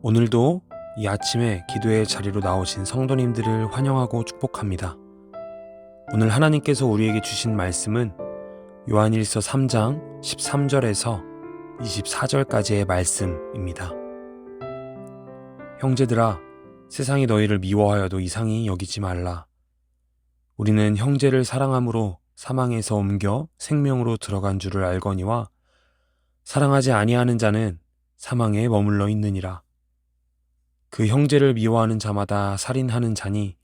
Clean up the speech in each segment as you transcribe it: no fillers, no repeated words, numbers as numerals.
오늘도 이 아침에 기도의 자리로 나오신 성도님들을 환영하고 축복합니다. 오늘 하나님께서 우리에게 주신 말씀은 요한일서 3장 13절에서 24절까지의 말씀입니다. 형제들아, 세상이 너희를 미워하여도 이상히 여기지 말라. 우리는 형제를 사랑함으로 사망에서 옮겨 생명으로 들어간 줄을 알거니와 사랑하지 아니하는 자는 사망에 머물러 있느니라. 그 형제를 미워하는 자마다 살인하는 자니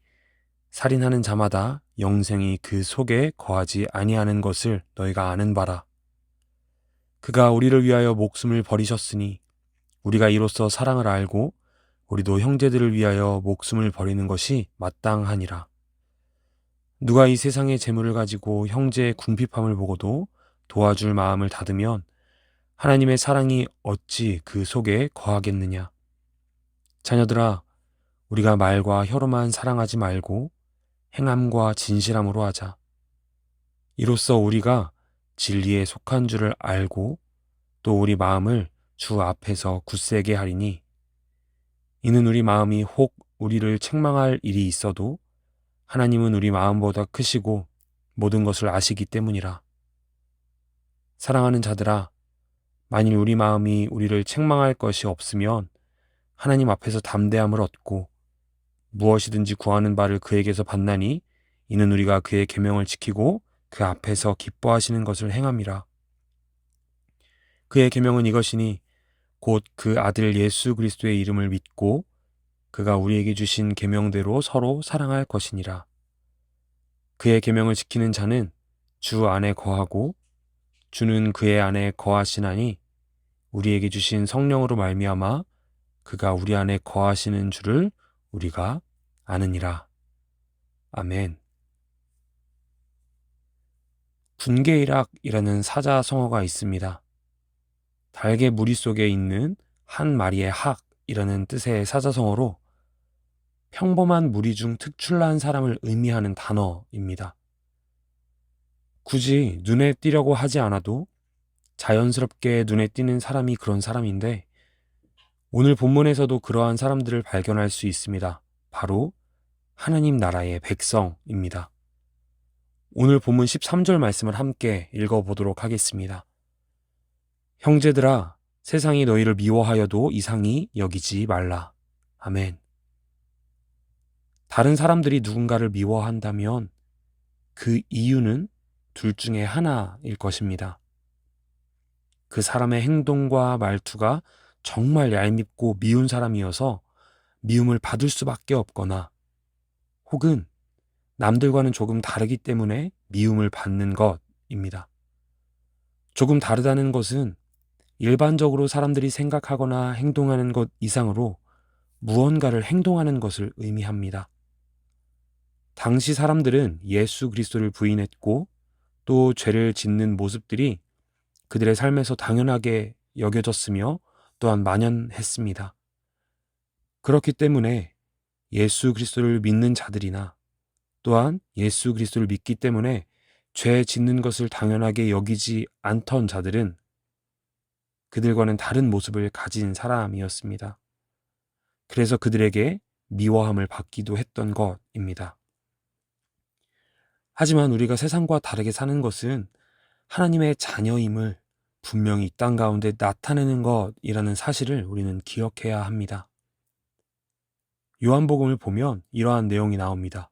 살인하는 자마다 영생이 그 속에 거하지 아니하는 것을 너희가 아는 바라. 그가 우리를 위하여 목숨을 버리셨으니 우리가 이로써 사랑을 알고 우리도 형제들을 위하여 목숨을 버리는 것이 마땅하니라. 누가 이 세상의 재물을 가지고 형제의 궁핍함을 보고도 도와줄 마음을 닫으면 하나님의 사랑이 어찌 그 속에 거하겠느냐. 자녀들아, 우리가 말과 혀로만 사랑하지 말고 행함과 진실함으로 하자. 이로써 우리가 진리에 속한 줄을 알고 또 우리 마음을 주 앞에서 굳세게 하리니 이는 우리 마음이 혹 우리를 책망할 일이 있어도 하나님은 우리 마음보다 크시고 모든 것을 아시기 때문이라. 사랑하는 자들아, 만일 우리 마음이 우리를 책망할 것이 없으면 하나님 앞에서 담대함을 얻고 무엇이든지 구하는 바를 그에게서 받나니 이는 우리가 그의 계명을 지키고 그 앞에서 기뻐하시는 것을 행함이라. 그의 계명은 이것이니 곧 그 아들 예수 그리스도의 이름을 믿고 그가 우리에게 주신 계명대로 서로 사랑할 것이니라. 그의 계명을 지키는 자는 주 안에 거하고 주는 그의 안에 거하시나니 우리에게 주신 성령으로 말미암아 그가 우리 안에 거하시는 줄을 우리가 아느니라. 아멘. 군계일학이라는 사자성어가 있습니다. 달개 무리 속에 있는 한 마리의 학이라는 뜻의 사자성어로 평범한 무리 중 특출난 사람을 의미하는 단어입니다. 굳이 눈에 띄려고 하지 않아도 자연스럽게 눈에 띄는 사람이 그런 사람인데 오늘 본문에서도 그러한 사람들을 발견할 수 있습니다. 바로 하나님 나라의 백성입니다. 오늘 본문 13절 말씀을 함께 읽어보도록 하겠습니다. 형제들아, 세상이 너희를 미워하여도 이상히 여기지 말라. 아멘. 다른 사람들이 누군가를 미워한다면 그 이유는 둘 중에 하나일 것입니다. 그 사람의 행동과 말투가 정말 얄밉고 미운 사람이어서 미움을 받을 수밖에 없거나 혹은 남들과는 조금 다르기 때문에 미움을 받는 것입니다. 조금 다르다는 것은 일반적으로 사람들이 생각하거나 행동하는 것 이상으로 무언가를 행동하는 것을 의미합니다. 당시 사람들은 예수 그리스도를 부인했고 또 죄를 짓는 모습들이 그들의 삶에서 당연하게 여겨졌으며 또한 만연했습니다. 그렇기 때문에 예수 그리스도를 믿는 자들이나 또한 예수 그리스도를 믿기 때문에 죄 짓는 것을 당연하게 여기지 않던 자들은 그들과는 다른 모습을 가진 사람이었습니다. 그래서 그들에게 미워함을 받기도 했던 것입니다. 하지만 우리가 세상과 다르게 사는 것은 하나님의 자녀임을 분명히 이 땅 가운데 나타내는 것이라는 사실을 우리는 기억해야 합니다. 요한복음을 보면 이러한 내용이 나옵니다.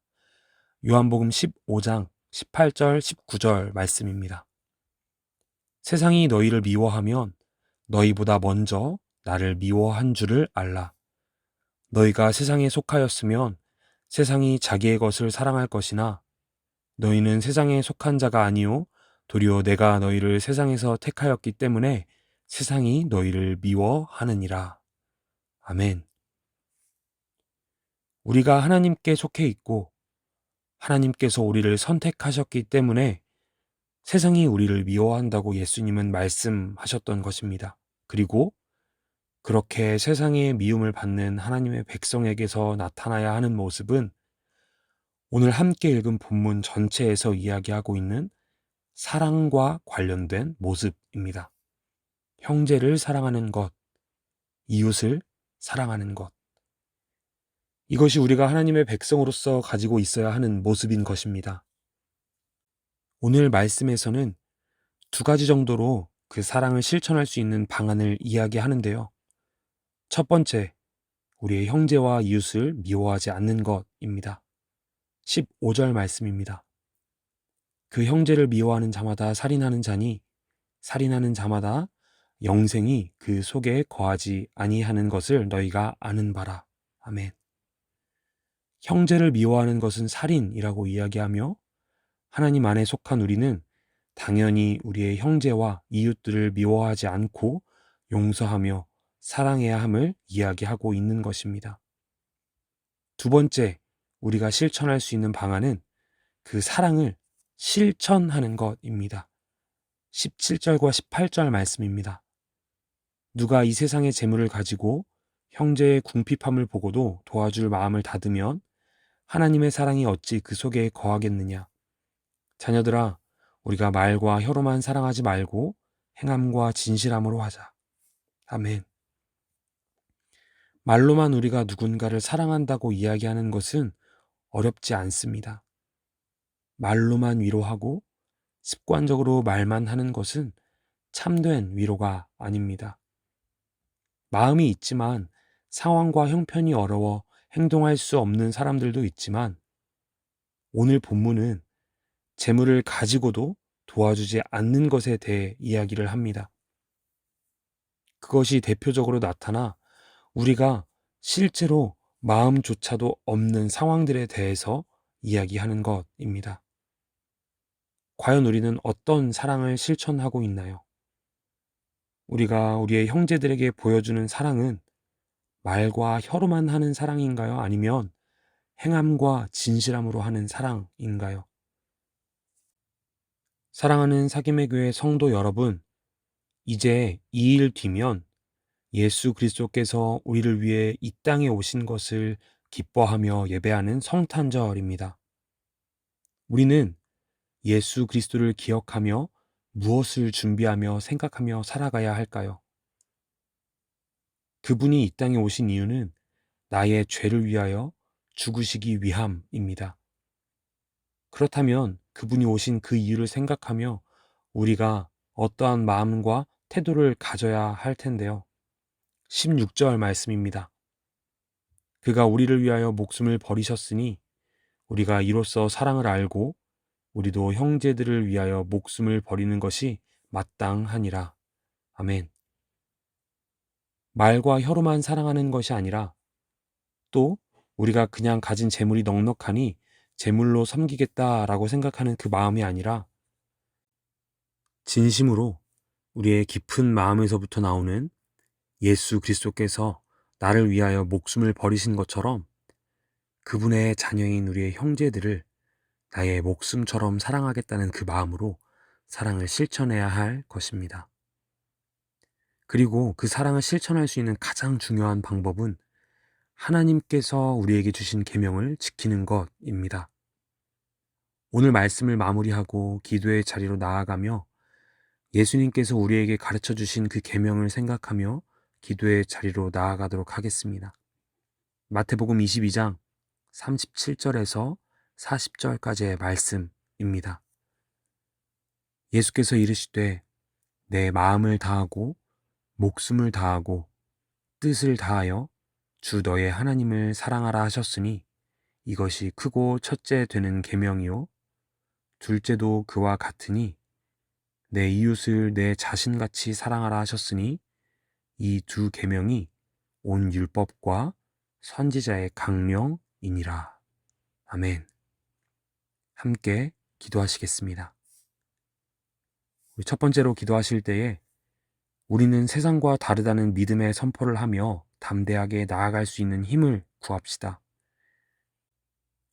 요한복음 15장 18절 19절 말씀입니다. 세상이 너희를 미워하면 너희보다 먼저 나를 미워한 줄을 알라. 너희가 세상에 속하였으면 세상이 자기의 것을 사랑할 것이나 너희는 세상에 속한 자가 아니요 도리어 내가 너희를 세상에서 택하였기 때문에 세상이 너희를 미워하느니라. 아멘. 우리가 하나님께 속해 있고 하나님께서 우리를 선택하셨기 때문에 세상이 우리를 미워한다고 예수님은 말씀하셨던 것입니다. 그리고 그렇게 세상의 미움을 받는 하나님의 백성에게서 나타나야 하는 모습은 오늘 함께 읽은 본문 전체에서 이야기하고 있는 사랑과 관련된 모습입니다. 형제를 사랑하는 것, 이웃을 사랑하는 것. 이것이 우리가 하나님의 백성으로서 가지고 있어야 하는 모습인 것입니다. 오늘 말씀에서는 두 가지 정도로 그 사랑을 실천할 수 있는 방안을 이야기하는데요. 첫 번째, 우리의 형제와 이웃을 미워하지 않는 것입니다. 15절 말씀입니다. 그 형제를 미워하는 자마다 살인하는 자니 살인하는 자마다 영생이 그 속에 거하지 아니하는 것을 너희가 아는 바라. 아멘. 형제를 미워하는 것은 살인이라고 이야기하며 하나님 안에 속한 우리는 당연히 우리의 형제와 이웃들을 미워하지 않고 용서하며 사랑해야 함을 이야기하고 있는 것입니다. 두 번째, 우리가 실천할 수 있는 방안은 그 사랑을 실천하는 것입니다. 17절과 18절 말씀입니다. 누가 이 세상의 재물을 가지고 형제의 궁핍함을 보고도 도와줄 마음을 닫으면 하나님의 사랑이 어찌 그 속에 거하겠느냐. 자녀들아, 우리가 말과 혀로만 사랑하지 말고 행함과 진실함으로 하자. 아멘. 말로만 우리가 누군가를 사랑한다고 이야기하는 것은 어렵지 않습니다. 말로만 위로하고 습관적으로 말만 하는 것은 참된 위로가 아닙니다. 마음이 있지만 상황과 형편이 어려워 행동할 수 없는 사람들도 있지만 오늘 본문은 재물을 가지고도 도와주지 않는 것에 대해 이야기를 합니다. 그것이 대표적으로 나타나 우리가 실제로 마음조차도 없는 상황들에 대해서 이야기하는 것입니다. 과연 우리는 어떤 사랑을 실천하고 있나요? 우리가 우리의 형제들에게 보여주는 사랑은 말과 혀로만 하는 사랑인가요? 아니면 행함과 진실함으로 하는 사랑인가요? 사랑하는 사김의 교회 성도 여러분, 이제 2일 뒤면 예수 그리스도께서 우리를 위해 이 땅에 오신 것을 기뻐하며 예배하는 성탄절입니다. 우리는 예수 그리스도를 기억하며 무엇을 준비하며 생각하며 살아가야 할까요? 그분이 이 땅에 오신 이유는 나의 죄를 위하여 죽으시기 위함입니다. 그렇다면 그분이 오신 그 이유를 생각하며 우리가 어떠한 마음과 태도를 가져야 할 텐데요. 16절 말씀입니다. 그가 우리를 위하여 목숨을 버리셨으니 우리가 이로써 사랑을 알고 우리도 형제들을 위하여 목숨을 버리는 것이 마땅하니라. 아멘. 말과 혀로만 사랑하는 것이 아니라 또 우리가 그냥 가진 재물이 넉넉하니 재물로 섬기겠다라고 생각하는 그 마음이 아니라 진심으로 우리의 깊은 마음에서부터 나오는 예수 그리스도께서 나를 위하여 목숨을 버리신 것처럼 그분의 자녀인 우리의 형제들을 나의 목숨처럼 사랑하겠다는 그 마음으로 사랑을 실천해야 할 것입니다. 그리고 그 사랑을 실천할 수 있는 가장 중요한 방법은 하나님께서 우리에게 주신 계명을 지키는 것입니다. 오늘 말씀을 마무리하고 기도의 자리로 나아가며 예수님께서 우리에게 가르쳐 주신 그 계명을 생각하며 기도의 자리로 나아가도록 하겠습니다. 마태복음 22장 37절에서 40절까지의 말씀입니다. 예수께서 이르시되 내 마음을 다하고 목숨을 다하고 뜻을 다하여 주 너의 하나님을 사랑하라 하셨으니 이것이 크고 첫째 되는 계명이요 둘째도 그와 같으니 내 이웃을 내 자신같이 사랑하라 하셨으니 이 두 계명이 온 율법과 선지자의 강령이니라. 아멘. 함께 기도하시겠습니다. 우리 첫 번째로 기도하실 때에 우리는 세상과 다르다는 믿음의 선포를 하며 담대하게 나아갈 수 있는 힘을 구합시다.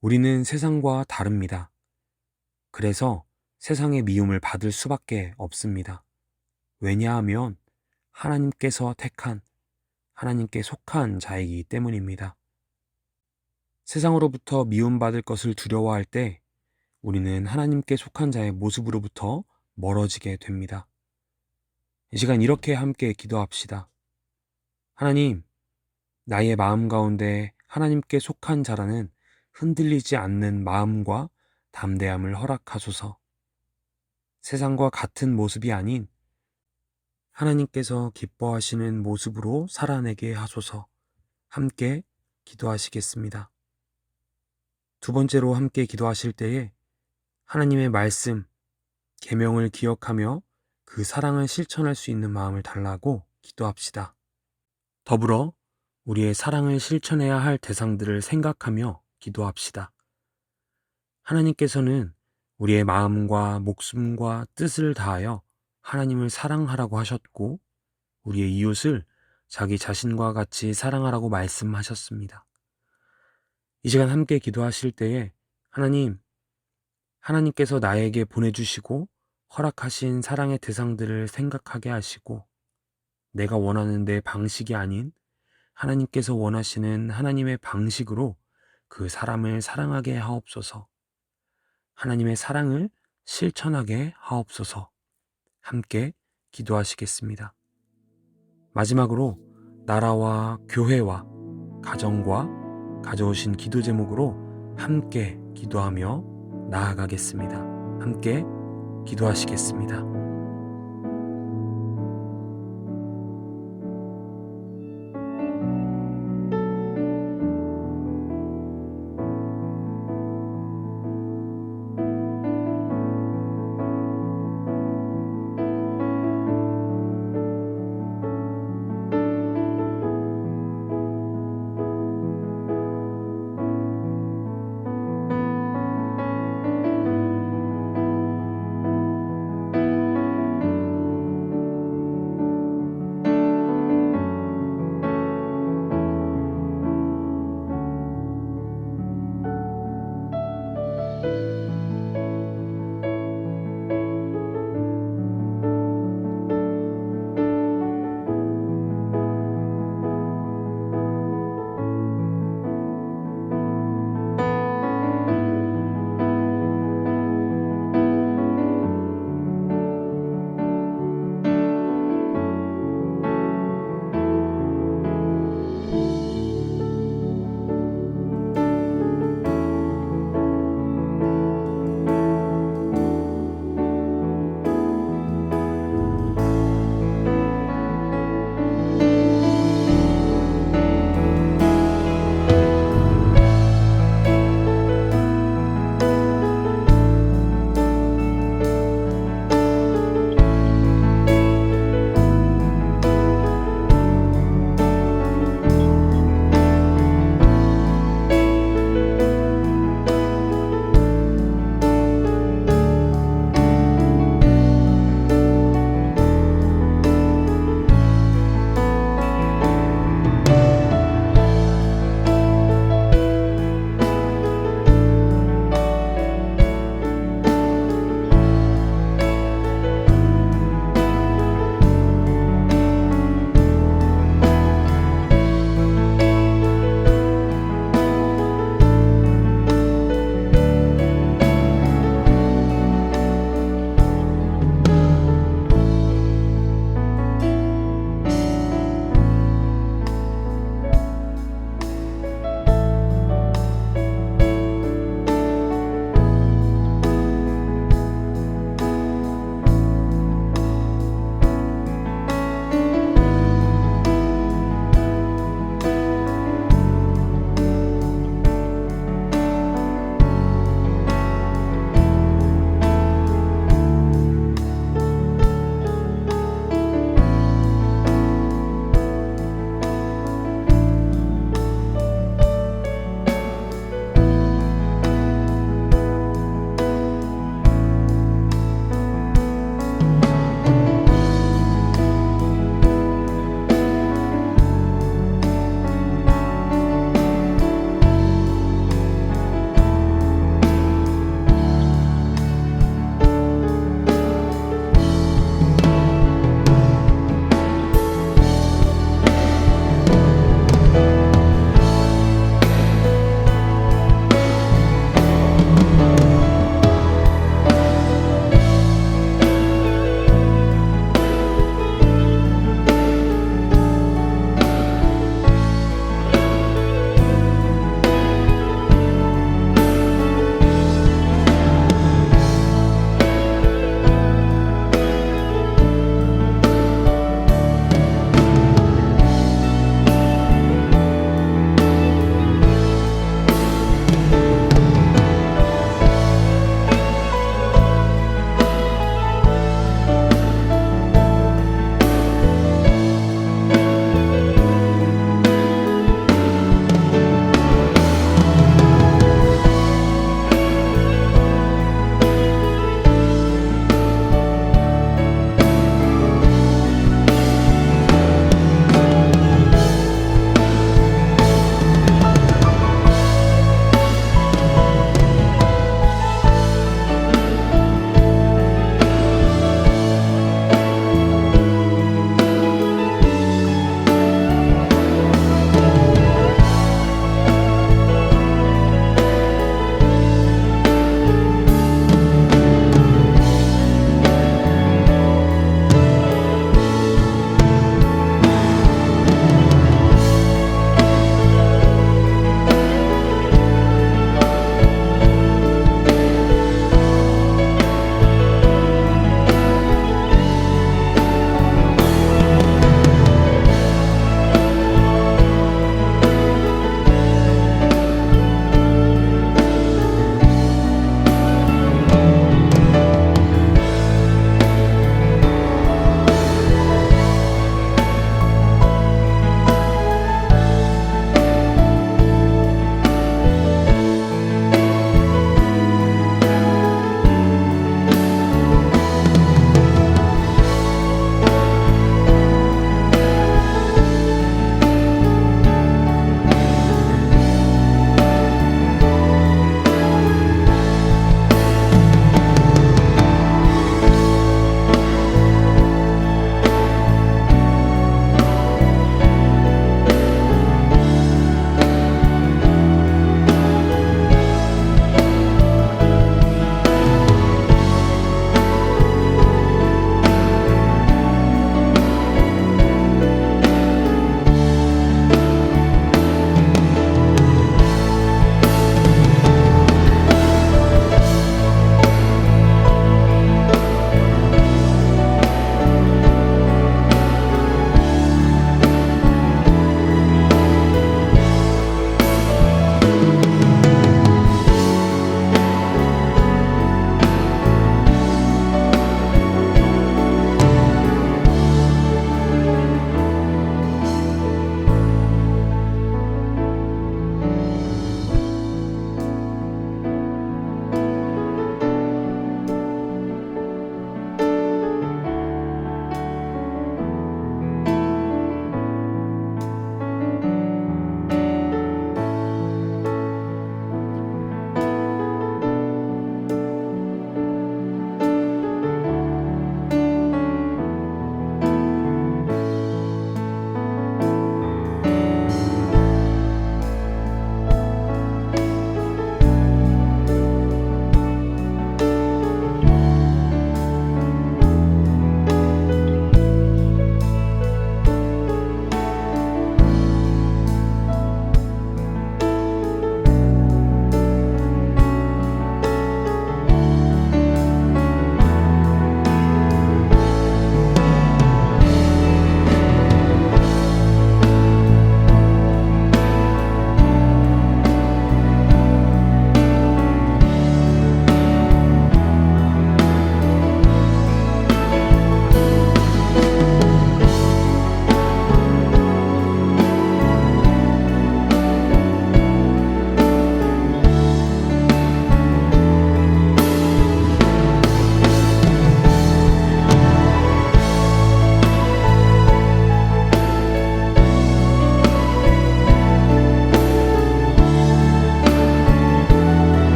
우리는 세상과 다릅니다. 그래서 세상의 미움을 받을 수밖에 없습니다. 왜냐하면 하나님께서 택한, 하나님께 속한 자이기 때문입니다. 세상으로부터 미움받을 것을 두려워할 때 우리는 하나님께 속한 자의 모습으로부터 멀어지게 됩니다. 이 시간 이렇게 함께 기도합시다. 하나님, 나의 마음 가운데 하나님께 속한 자라는 흔들리지 않는 마음과 담대함을 허락하소서. 세상과 같은 모습이 아닌 하나님께서 기뻐하시는 모습으로 살아내게 하소서. 함께 기도하시겠습니다. 두 번째로 함께 기도하실 때에 하나님의 말씀, 계명을 기억하며 그 사랑을 실천할 수 있는 마음을 달라고 기도합시다. 더불어 우리의 사랑을 실천해야 할 대상들을 생각하며 기도합시다. 하나님께서는 우리의 마음과 목숨과 뜻을 다하여 하나님을 사랑하라고 하셨고 우리의 이웃을 자기 자신과 같이 사랑하라고 말씀하셨습니다. 이 시간 함께 기도하실 때에 하나님께서 나에게 보내주시고 허락하신 사랑의 대상들을 생각하게 하시고 내가 원하는 내 방식이 아닌 하나님께서 원하시는 하나님의 방식으로 그 사람을 사랑하게 하옵소서. 하나님의 사랑을 실천하게 하옵소서. 함께 기도하시겠습니다. 마지막으로 나라와 교회와 가정과 가져오신 기도 제목으로 함께 기도하며 나아가겠습니다. 함께 기도하시겠습니다.